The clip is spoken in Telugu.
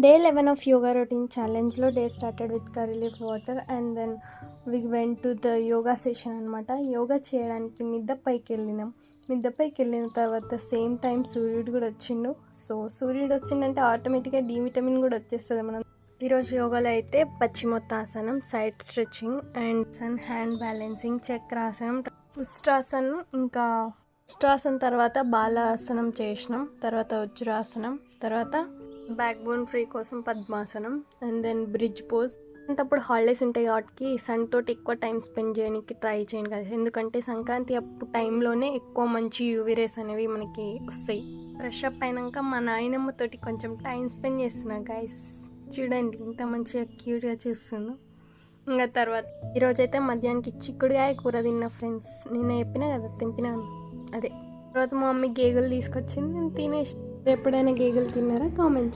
Day 11 of yoga routine challenge లో day started with curry leaf water and then we went to the yoga session అనమాట. యోగా చేయడానికి మిద్దపైకి వెళ్ళిన తర్వాత సేమ్ టైం సూర్యుడు కూడా వచ్చిండు. సో సూర్యుడు వచ్చిందంటే ఆటోమేటిక్గా డి విటమిన్ కూడా వచ్చేస్తుంది. మనం ఈరోజు యోగాలో అయితే పశ్చిమోత్తాసనం, side stretching and sun hand balancing, చక్రాసనం, ఉష్ట్రాసనం, ఇంకా ఉష్ట్రాసనం తర్వాత బాలాసనం చేసినాం. తర్వాత వజ్రాసనం, తర్వాత బ్యాక్ బోన్ ఫ్రీ కోసం పద్మాసనం అండ్ దెన్ బ్రిడ్జ్ పోజ్. అంతప్పుడు హాలిడేస్ ఉంటాయి కాబట్టి సన్ తోటి ఎక్కువ టైం స్పెండ్ చేయడానికి ట్రై చేయండి కదా, ఎందుకంటే సంక్రాంతి అప్పుడు టైంలోనే ఎక్కువ మంచి యూవీ రేస్ అనేవి మనకి వస్తాయి. ఫ్రెష్ అప్ అయినాక మా నాయనమ్మతోటి కొంచెం టైం స్పెండ్ చేస్తున్నా గైస్. చూడండి ఇంత మంచిగా క్యూట్గా చూస్తుందో. ఇంకా తర్వాత ఈరోజైతే మధ్యాహ్నానికి చిక్కుడుగాయ కూర తిన్నా ఫ్రెండ్స్. నేను చెప్పినా కదా తెంపినాను అదే. తర్వాత మా మమ్మీ గేగులు తీసుకొచ్చింది, నేను తినేసి. ఎప్పుడైనా గేగులు తిన్నారా కామెంట్